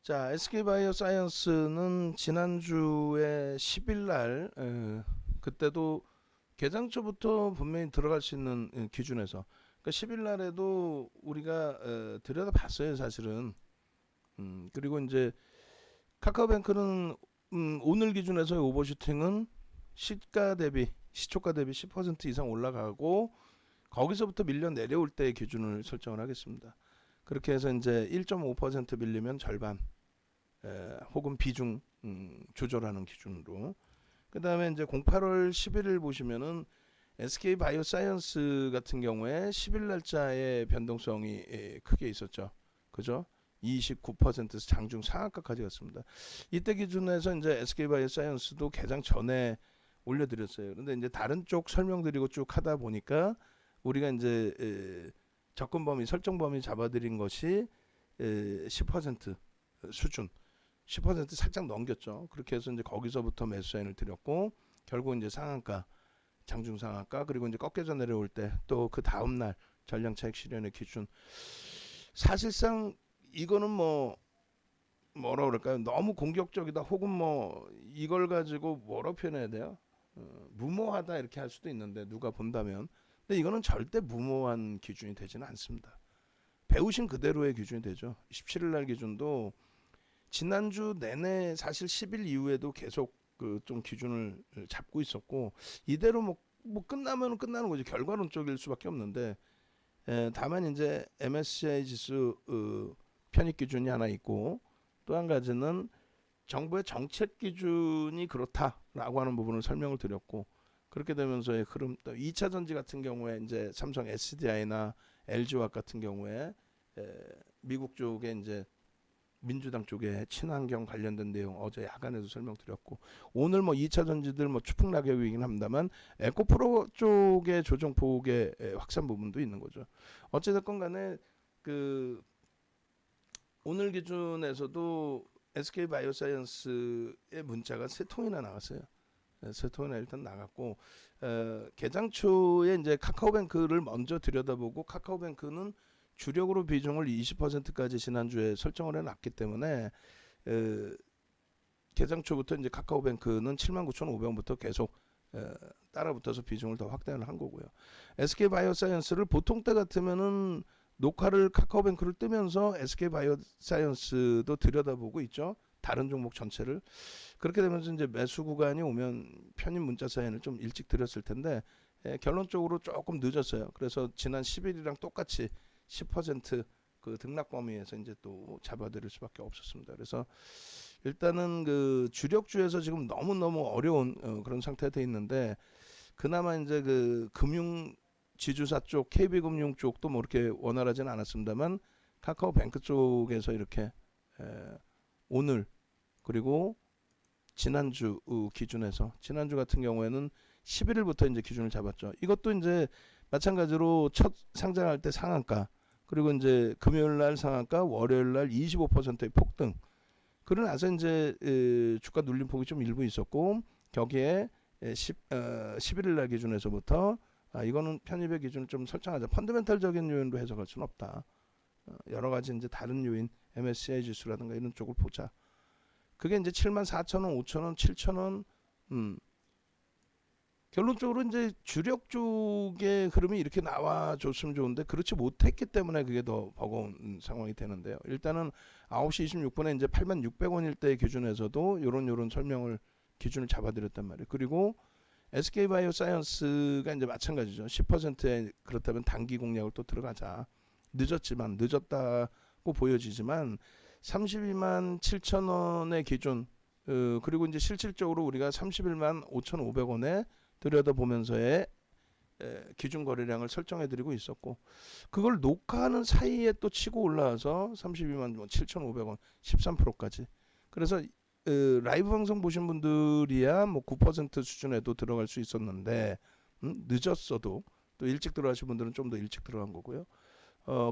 자, SK바이오사이언스는 지난주에 10일 날 그때도 개장초부터 분명히 들어갈 수 있는 기준에서 그러니까 10일 날에도 우리가 들여다봤어요, 사실은. 그리고 이제 카카오뱅크는 오늘 기준에서의 오버슈팅은 시초가 대비 10% 이상 올라가고 거기서부터 밀려 내려올 때의 기준을 설정을 하겠습니다. 그렇게 해서 이제 1.5% 밀리면 절반 혹은 비중 조절하는 기준으로. 그 다음에 이제 08월 11일 보시면은 SK 바이오사이언스 같은 경우에 10일 날짜의 변동성이 크게 있었죠. 그죠? 29%에서 장중 상한가까지 갔습니다. 이때 기준에서 이제 SK 바이오사이언스도 개장 전에 올려드렸어요. 그런데 이제 다른 쪽 설명드리고 쭉 하다 보니까 우리가 이제 접근 범위, 설정 범위 잡아드린 것이 10% 수준, 10% 살짝 넘겼죠. 그렇게 해서 이제 거기서부터 매수 사인을 드렸고, 결국 이제 상한가, 장중 상한가, 그리고 이제 꺾여져 내려올 때 또 그 다음 날 전량 차익 실현의 기준. 사실상 이거는 뭐라 그럴까요? 너무 공격적이다, 혹은 이걸 가지고 뭐라 표현해야 돼요? 무모하다 이렇게 할 수도 있는데 누가 본다면. 근데 이거는 절대 무모한 기준이 되지는 않습니다. 배우신 그대로의 기준이 되죠. 17일 날 기준도 지난주 내내 사실 10일 이후에도 계속 그 좀 기준을 잡고 있었고, 이대로 끝나면 끝나는 거죠. 결과론적일 수밖에 없는데, 다만 이제 MSCI 지수 편입 기준이 하나 있고, 또 한 가지는 정부의 정책 기준이 그렇다라고 하는 부분을 설명을 드렸고, 그렇게 되면서의 흐름, 또 2차 전지 같은 경우에 이제 삼성 SDI나 LG화학 같은 경우에 미국 쪽에 이제 민주당 쪽에 친환경 관련된 내용 어제 야간에도 설명드렸고, 오늘 2차 전지들 추풍 낙엽이긴 합니다만 에코프로 쪽의 조정폭의 확산 부분도 있는 거죠. 어찌됐건 간에 그 오늘 기준에서도 SK 바이오사이언스의 문자가 3통이나 나왔어요. 3통이나 일단 나갔고, 개장 초에 이제 카카오뱅크를 먼저 들여다보고, 카카오뱅크는 주력으로 비중을 20%까지 지난주에 설정을 해놨기 때문에 개장 초부터 이제 카카오뱅크는 79,500원부터 계속 따라붙어서 비중을 더 확대를 한 거고요. SK 바이오사이언스를 보통 때 같으면은 녹화를 카카오뱅크를 뜨면서 SK 바이오사이언스도 들여다보고 있죠. 다른 종목 전체를. 그렇게 되면서 이제 매수 구간이 오면 편입 문자 사인을 좀 일찍 드렸을 텐데, 결론적으로 조금 늦었어요. 그래서 지난 10일이랑 똑같이 10%그 등락 범위에서 이제 또 잡아드릴 수밖에 없었습니다. 그래서 일단은 그 주력주에서 지금 너무너무 어려운 그런 상태가 돼 있는데, 그나마 이제 그 금융 지주사 쪽, KB금융 쪽도 이렇게 원활하지는 않았습니다만, 카카오뱅크 쪽에서 이렇게 오늘 그리고 지난주 기준에서, 지난주 같은 경우에는 11일부터 이제 기준을 잡았죠. 이것도 이제 마찬가지로 첫 상장할 때 상한가, 그리고 이제 금요일 날 상한가, 월요일 날 25%의 폭등. 그러고 나서 이제 주가 눌림폭이 좀 일부 있었고, 거기에 11일 날 기준에서부터 이거는 편입의 기준을 좀 설정하자. 펀더멘탈적인 요인으로 해석할 수는 없다. 여러 가지 이제 다른 요인, MSCI 지수라든가 이런 쪽을 보자. 그게 이제 74,000원, 5,000원, 7,000원. 결론적으로 이제 주력 쪽의 흐름이 이렇게 나와줬으면 좋은데, 그렇지 못했기 때문에 그게 더 버거운 상황이 되는데요. 일단은 9시 26분에 이제 86,600원일 때 기준에서도 요런 설명을, 기준을 잡아드렸단 말이에요. 그리고 SK바이오사이언스가 이제 마찬가지죠. 10%에 그렇다면 단기 공략을 또 들어가자. 늦었다고 보여지지만 32만 7천원의 기준, 그리고 이제 실질적으로 우리가 31만 5,500원에 들여다보면서의 기준 거래량을 설정해드리고 있었고, 그걸 녹화하는 사이에 또 치고 올라와서 32만 7,500원, 13%까지. 그래서 라이브 방송 보신 분들이야 9% 수준에도 들어갈 수 있었는데, 늦었어도 또 일찍 들어가신 분들은 좀 더 일찍 들어간 거고요.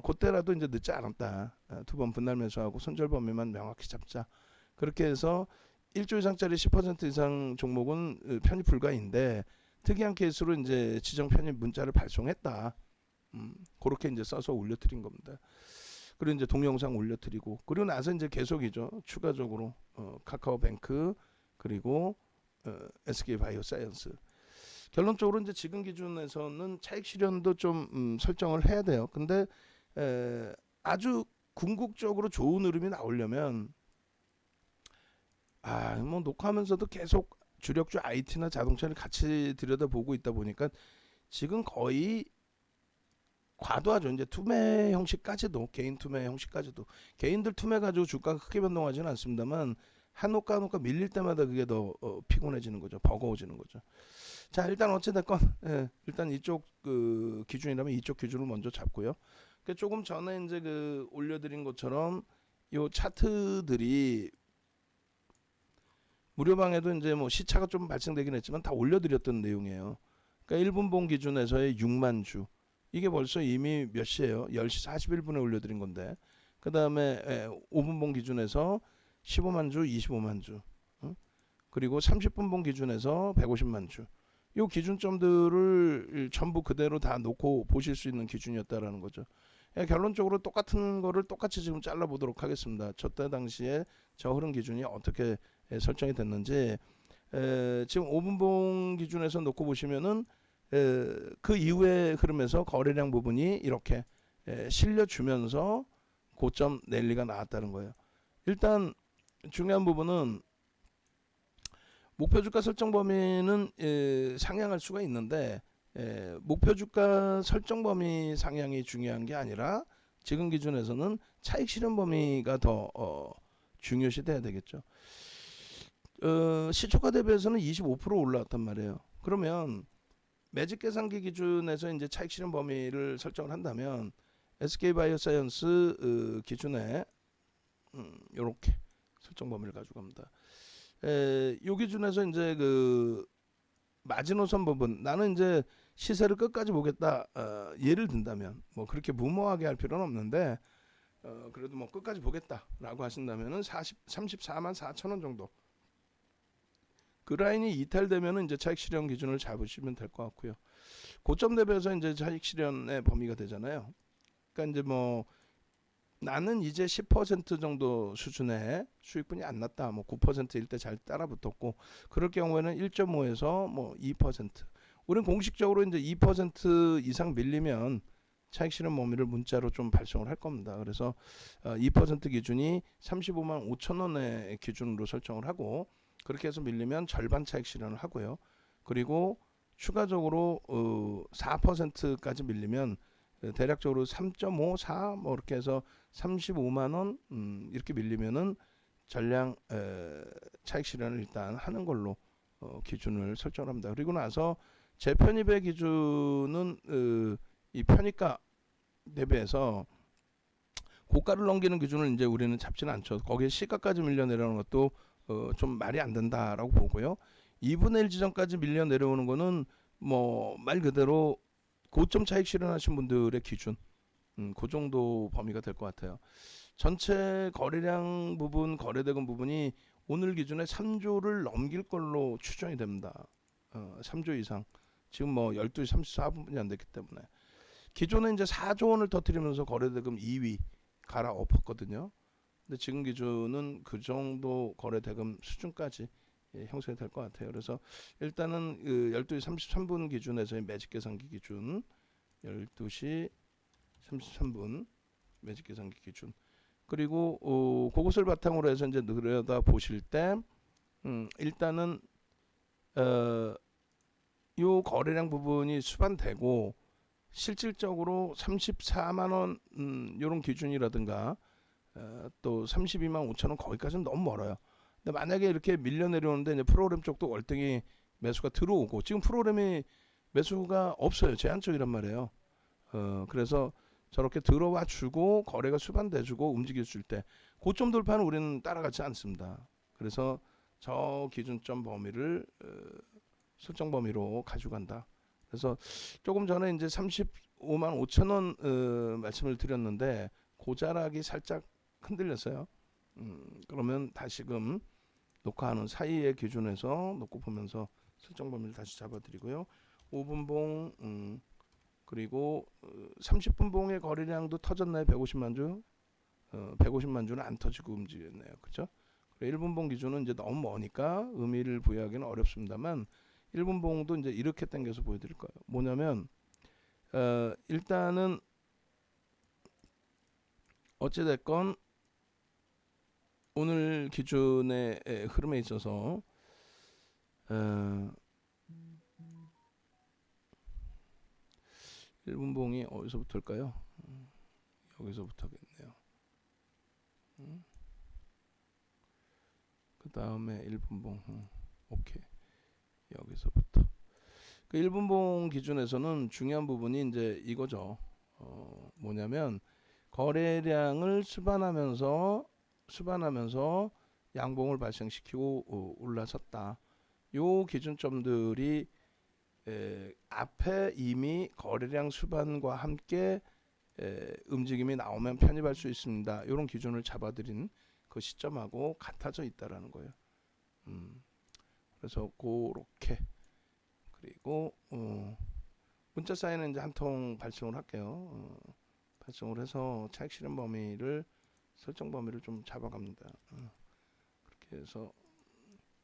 그때라도 이제 늦지 않았다. 두 번 분할 매수하고 손절 범위만 명확히 잡자. 그렇게 해서 1조 이상짜리 10% 이상 종목은 편입 불가인데, 특이한 케이스로 이제 지정 편입 문자를 발송했다. 그렇게 이제 써서 올려드린 겁니다. 그리고 이제 동영상 올려드리고 그리고 나서 이제 계속이죠. 추가적으로 카카오뱅크 그리고 SK바이오사이언스. 결론적으로 이제 지금 기준에서는 차익 실현도 좀 설정을 해야 돼요. 근데 아주 궁극적으로 좋은 흐름이 나오려면 뭐 녹화하면서도 계속 주력주 IT나 자동차를 같이 들여다보고 있다 보니까 지금 거의 과도하죠. 이제 투매 형식까지도 개인 투매 형식까지도 개인들 투매 가지고 주가가 크게 변동하지는 않습니다만 한호가 밀릴 때마다 그게 더 피곤해지는 거죠. 버거워지는 거죠. 자 일단 어찌됐건 일단 이쪽 그 기준이라면 이쪽 기준을 먼저 잡고요. 그 조금 전에 이제 그 올려드린 것처럼 요 차트들이 무료방에도 이제 뭐 시차가 좀 발생되긴 했지만 다 올려드렸던 내용이에요. 그러니까 1분봉 기준에서의 6만 주 이게 벌써 이미 몇 시예요? 10시 41분에 올려드린 건데 그 다음에 5분봉 기준에서 15만 주, 25만 주 그리고 30분봉 기준에서 150만 주 이 기준점들을 전부 그대로 다 놓고 보실 수 있는 기준이었다라는 거죠. 결론적으로 똑같은 거를 똑같이 지금 잘라보도록 하겠습니다. 저때 당시에 저 흐름 기준이 어떻게 설정이 됐는지 지금 5분봉 기준에서 놓고 보시면은 그 이후의 흐름에서 거래량 부분이 이렇게 실려주면서 고점 랠리가 나왔다는 거예요. 일단 중요한 부분은 목표 주가 설정 범위는 상향할 수가 있는데 목표 주가 설정 범위 상향이 중요한 게 아니라 지금 기준에서는 차익 실현 범위가 더 중요시 돼야 되겠죠. 시초가 대비해서는 25% 올라왔단 말이에요. 그러면 매직 계산기 기준에서 이제 차익 실현 범위를 설정을 한다면 SK바이오사이언스 기준에 요렇게 설정 범위를 가지고 갑니다. 요 기준에서 이제 그 마지노선 부분 나는 이제 시세를 끝까지 보겠다. 예를 든다면 뭐 그렇게 무모하게 할 필요는 없는데 그래도 뭐 끝까지 보겠다라고 하신다면은 34만 4천 원 정도 그 라인이 이탈되면은 이제 차익 실현 기준을 잡으시면 될 것 같고요. 고점 대비해서 이제 차익 실현의 범위가 되잖아요. 그러니까 이제 뭐 나는 이제 10% 정도 수준의 수익분이 안 났다. 뭐 9%일 때 잘 따라 붙었고 그럴 경우에는 1.5에서 뭐 2%. 우리는 공식적으로 이제 2% 이상 밀리면 차익 실현 범위를 문자로 좀 발송을 할 겁니다. 그래서 2% 기준이 35만 5천 원의 기준으로 설정을 하고 그렇게 해서 밀리면 절반 차익 실현을 하고요. 그리고 추가적으로 4%까지 밀리면 대략적으로 3.5, 4 뭐 이렇게 해서 35만 원 이렇게 밀리면은 전량 차익 실현을 일단 하는 걸로 기준을 설정합니다. 그리고 나서 재편입의 기준은 이 편입가 대비해서 고가를 넘기는 기준을 이제 우리는 잡지는 않죠. 거기에 시가까지 밀려 내려오는 것도 좀 말이 안 된다라고 보고요. 2분의 1 지점까지 밀려 내려오는 거는 뭐 말 그대로 고점 차익 실현하신 분들의 기준 그 정도 범위가 될 것 같아요. 전체 거래량 부분, 거래대금 부분이 오늘 기준에 3조를 넘길 걸로 추정이 됩니다. 3조 이상. 지금 뭐 12시 34분이 안 됐기 때문에. 기존에 이제 4조 원을 터뜨리면서 거래대금 2위 갈아엎었거든요. 근데 지금 기준은 그 정도 거래대금 수준까지 형성이 될 것 같아요. 그래서 일단은 12시 33분 기준에서의 매직 계산기 기준 12시 33분 매직 계산기 기준 그리고 그것을 바탕으로 해서 이제 들여다 보실 때 일단은 요 거래량 부분이 수반되고 실질적으로 34만 원 요런 기준이라든가 또 32만 5천 원 거기까지는 너무 멀어요. 근데 만약에 이렇게 밀려 내려오는데 이제 프로그램 쪽도 월등히 매수가 들어오고 지금 프로그램이 매수가 없어요. 제한적이란 말이에요. 그래서 저렇게 들어와 주고 거래가 수반돼 주고 움직일 수 있을 때 고점 돌파는 우리는 따라가지 않습니다. 그래서 저 기준점 범위를 설정 범위로 가져간다. 그래서 조금 전에 이제 35만 5천 원 말씀을 드렸는데 고자락이 살짝 흔들렸어요. 그러면 다시금 녹화하는 사이의 기준에서 놓고 보면서 설정 범위를 다시 잡아드리고요. 5분봉 그리고 30분봉의 거래량도 터졌나요? 150만 주 150만 주는 안 터지고 움직였네요. 그죠? 1분봉 기준은 이제 너무 머니까 의미를 부여하기는 어렵습니다만 1분봉도 이제 이렇게 당겨서 보여드릴 거예요. 뭐냐면 일단은 어찌됐건 오늘 기준의 흐름에 있어서 1분봉이 어디서부터일까요? 여기서부터겠네요. 그 다음에 1분봉 오케이. 여기서부터 그 1분봉 기준에서는 중요한 부분이 이제 이거죠. 뭐냐면 거래량을 수반하면서 양봉을 발생시키고 올라섰다. 요 기준점들이 앞에 이미 거래량 수반과 함께 움직임이 나오면 편입할 수 있습니다. 이런 기준을 잡아들인 그 시점하고 같아져 있다라는 거예요. 그래서 그렇게 그리고 문자 사인은 이제 한 통 발송을 할게요. 발송을 해서 차익 실현 범위를 설정 범위를 좀 잡아갑니다. 그렇게 해서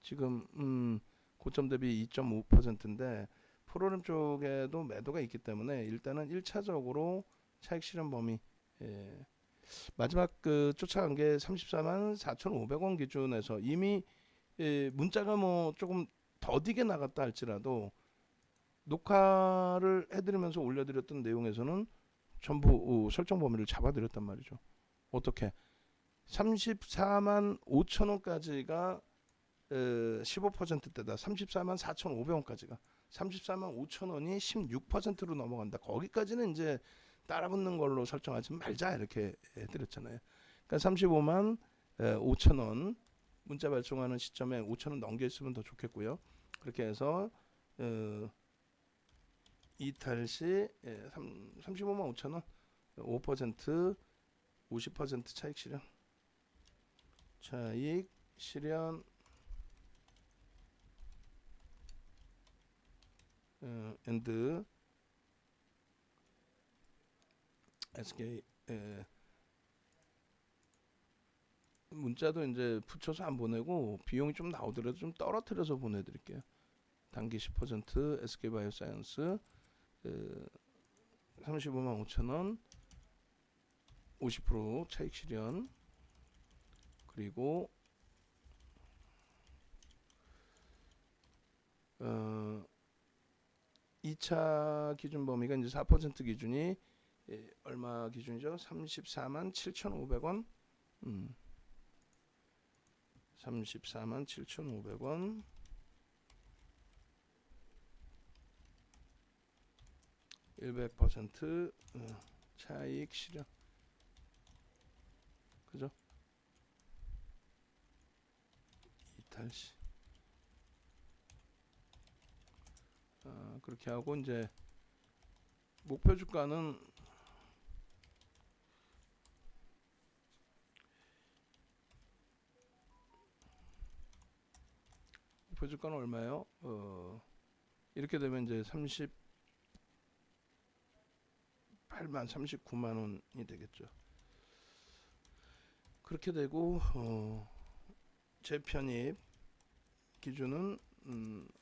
지금 고점 대비 2.5%인데 프로그램 쪽에도 매도가 있기 때문에 일단은 1차적으로 차익 실현 범위 마지막 그 쫓아간 게 34만 4,500원 기준에서 이미 문자가 뭐 조금 더디게 나갔다 할지라도 녹화를 해드리면서 올려드렸던 내용에서는 전부 설정 범위를 잡아드렸단 말이죠. 어떻게 34만 5천 원까지가 15%대다. 34만 4,500원까지가 34만 5천 원이 16%로 넘어간다. 거기까지는 이제 따라붙는 걸로 설정하지 말자 이렇게 해드렸잖아요. 그러니까 35만 5천 원 문자 발송하는 시점에 5천 원 넘겨 있으면 더 좋겠고요. 그렇게 해서 이탈 시 35만 5천 원 5% 50% 차익 실현 엔드 SK 문자도 이제 붙여서 안 보내고 비용이 좀 나오더라도 좀 떨어뜨려서 보내드릴게요. 단기 10% SK바이오사이언스 35만 5천 원 50% 차익 실현 그리고 2차 기준 범위가 이제 4% 기준이 얼마 기준이죠? 34만 7,500원 34만 7,500원 100% 차익 실현 그죠? 이탈시 그렇게 하고 이제 목표 주가는 얼마예요? 이렇게 되면 이제 38만 39만 원이 되겠죠. 그렇게 되고 재편입 기준은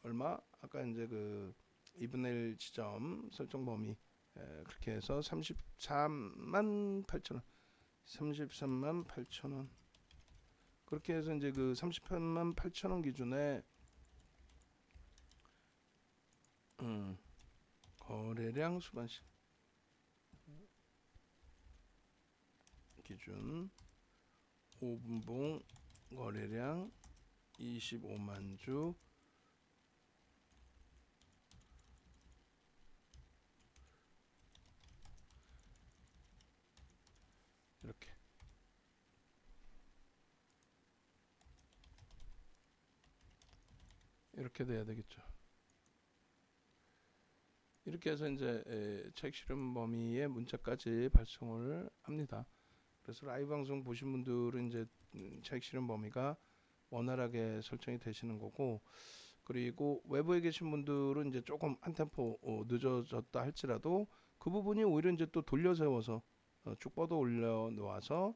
얼마? 아까 이제 그 2분의 1 지점 설정 범위 그렇게 해서 33만 8천 원 33만 8천 원 그렇게 해서 이제 그 38만 8천 원 기준에 거래량 수반시 기준 5분봉 거래량 25만 주 이렇게 돼야 되겠죠. 이렇게 해서 이제 차익 실현 범위의 문자까지 발송을 합니다. 그래서 라이브 방송 보신 분들은 이제 차익 실현 범위가 원활하게 설정이 되시는 거고, 그리고 외부에 계신 분들은 이제 조금 한 템포 늦어졌다 할지라도 그 부분이 오히려 이제 또 돌려 세워서 쭉 뻗어 올려 놓아서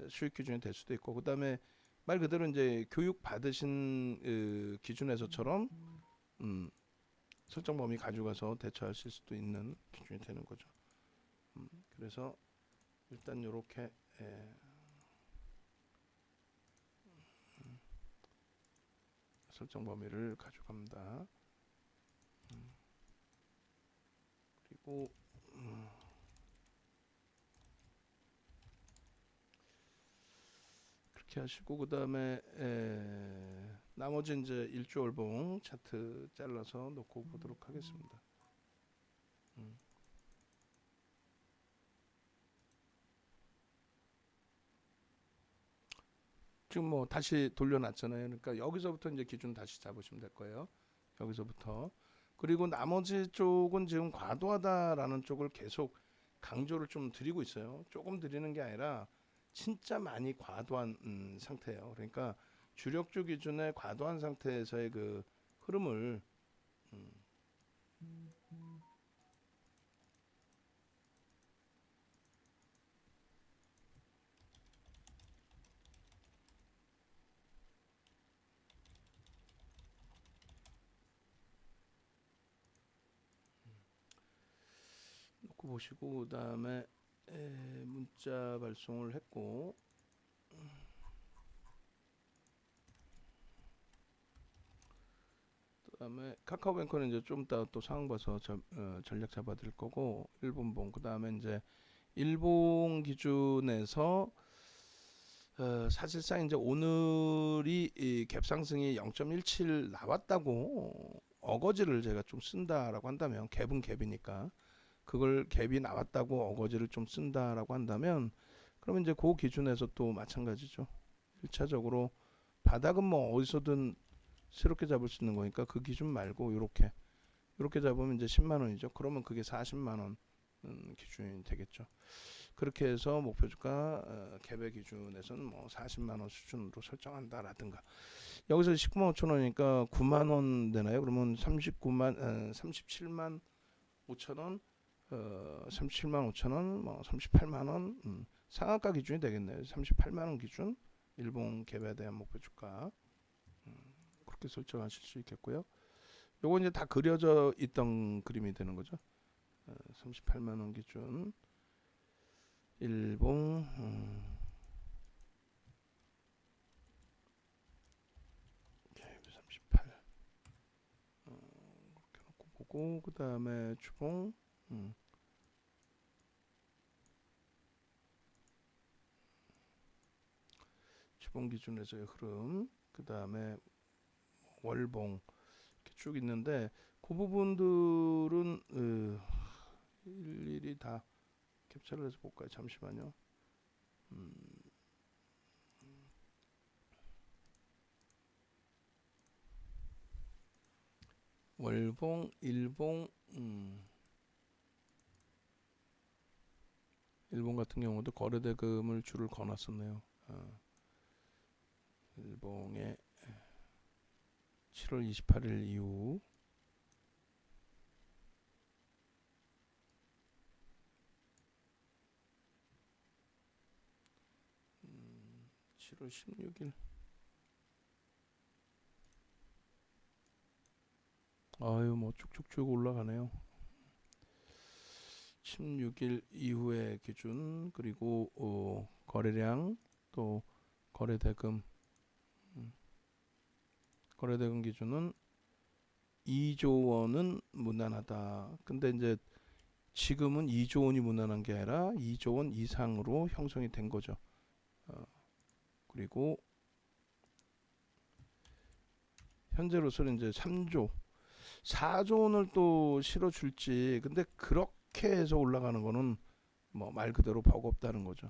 수익 기준이 될 수도 있고, 그다음에 말 그대로 이제 교육 받으신 기준에서처럼 설정 범위 가져가서 대처하실 수도 있는 기준이 되는 거죠. 그래서 일단 요렇게 설정 범위를 가져갑니다. 그리고 그렇게 하시고, 그 다음에 나머지 이제 일주월봉 차트 잘라서 놓고 보도록 하겠습니다. 지금 뭐 다시 돌려놨잖아요. 그러니까 여기서부터 이제 기준 다시 잡으시면 될 거예요. 여기서부터. 그리고 나머지 쪽은 지금 과도하다라는 쪽을 계속 강조를 좀 드리고 있어요. 조금 드리는 게 아니라 진짜 많이 과도한 상태예요. 그러니까 주력주 기준의 과도한 상태에서의 그 흐름을 놓고 보시고, 그 다음에 문자 발송을 했고, 그다음에 카카오뱅크는 이제 좀 이따 또 상황 봐서 전략 잡아드릴 거고, 일본봉, 그다음에 이제 일본 기준에서 사실상 이제 오늘이 이 갭상승이 0.17 나왔다고 어거지를 제가 좀 쓴다라고 한다면, 갭은 갭이니까 그걸 갭이 나왔다고 어거지를 좀 쓴다라고 한다면, 그러면 이제 그 기준에서 또 마찬가지죠. 1차적으로 바닥은 뭐 어디서든 새롭게 잡을 수 있는 거니까 그 기준 말고 요렇게 잡으면 이제 10만 원이죠. 그러면 그게 40만 원 기준이 되겠죠. 그렇게 해서 목표주가 갭의 기준에서는 뭐 40만 원 수준으로 설정한다라든가, 여기서 19만 5천 원이니까 9만 원 되나요? 그러면 37만 5천 원, 37만 5천 원, 뭐 38만 원, 상한가 기준이 되겠네요. 38만 원 기준 일본 갭에 대한 목표주가. 그렇게 설정하실 수 있겠고요. 요거 이제 다 그려져 있던 그림이 되는 거죠. 38만 원 기준 일봉, 38 이렇게 놓고 보고, 그 다음에 주봉, 주봉 기준에서의 흐름, 그 다음에 월봉 이렇게 쭉 있는데, 그 부분들은 일일이 다 캡처를 해서 볼까요? 잠시만요. 월봉, 일봉, 일본 같은 경우도 거래대금을 줄을 거놨었네요. 일봉에 7월 28일 이후 음, 7월 16일, 아유 뭐 쭉쭉쭉 올라가네요. 16일 이후의 기준, 그리고 거래량, 또 거래대금, 거래대금 기준은 2조 원은 무난하다. 근데 이제 지금은 2조 원이 무난한 게 아니라 2조 원 이상으로 형성이 된 거죠. 그리고 현재로서는 이제 3조, 4조 원을 또 실어줄지, 근데 그렇게 해서 올라가는 거는 뭐 말 그대로 버겁다는 거죠.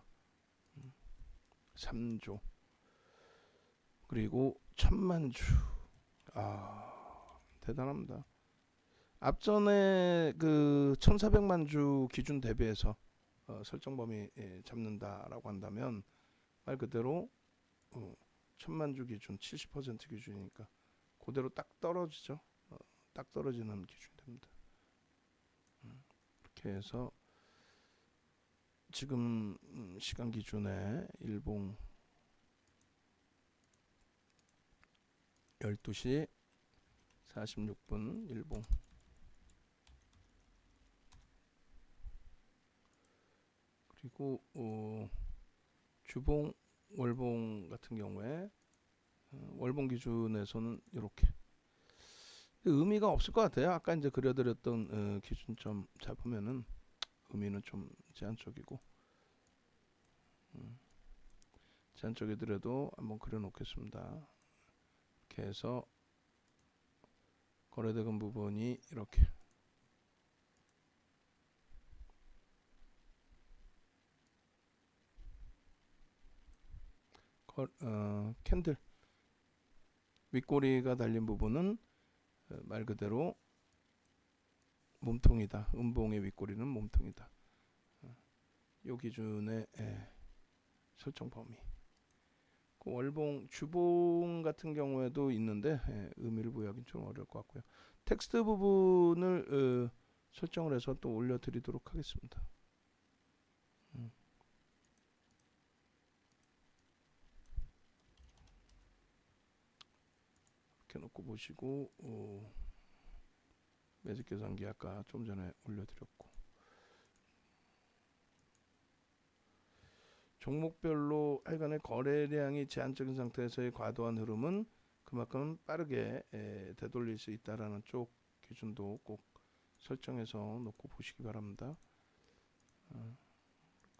3조, 그리고 1000만 주. 대단합니다. 앞전에 그 1400만 주 기준 대비해서 설정 범위 잡는다라고 한다면, 말 그대로 1000만 주 기준 70% 기준이니까 그대로 딱 떨어지죠. 딱 떨어지는 기준이 됩니다. 이렇게 해서 지금 시간 기준에 일봉 12시 46분 일봉. 그리고 주봉, 월봉 같은 경우에 월봉 기준에서는 이렇게 의미가 없을 것 같아요. 아까 이제 그려드렸던 기준점 잡으면은 의미는 좀 제한적이고, 제한적이더라도 한번 그려놓겠습니다. 이렇게 해서 거래대금 부분이 이렇게 캔들 윗꼬리가 달린 부분은 말 그대로 몸통이다. 음봉의 윗꼬리는 몸통이다. 요 기준의 설정 범위. 그 월봉, 주봉 같은 경우에도 있는데 의미를 부여하기는 좀 어려울 것 같고요. 텍스트 부분을 설정을 해서 또 올려드리도록 하겠습니다. 이렇게 놓고 보시고 매직 계산기 아까 좀 전에 올려드렸고, 종목별로 하여간에 거래량이 제한적인 상태에서의 과도한 흐름은 그만큼 빠르게 되돌릴 수 있다라는 쪽 기준도 꼭 설정해서 놓고 보시기 바랍니다.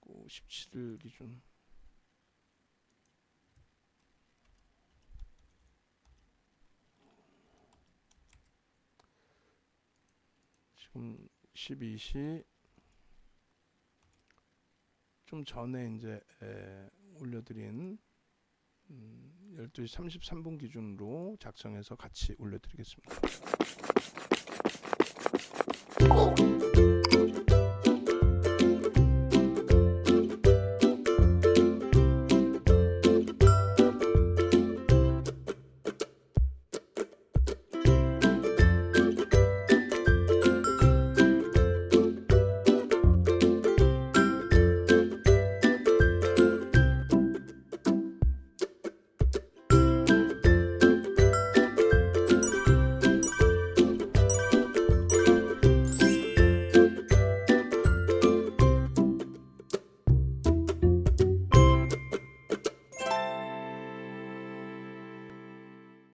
17일 기준 지금 12시 좀 전에 이제 올려드린 12시 33분 기준으로 작성해서 같이 올려드리겠습니다.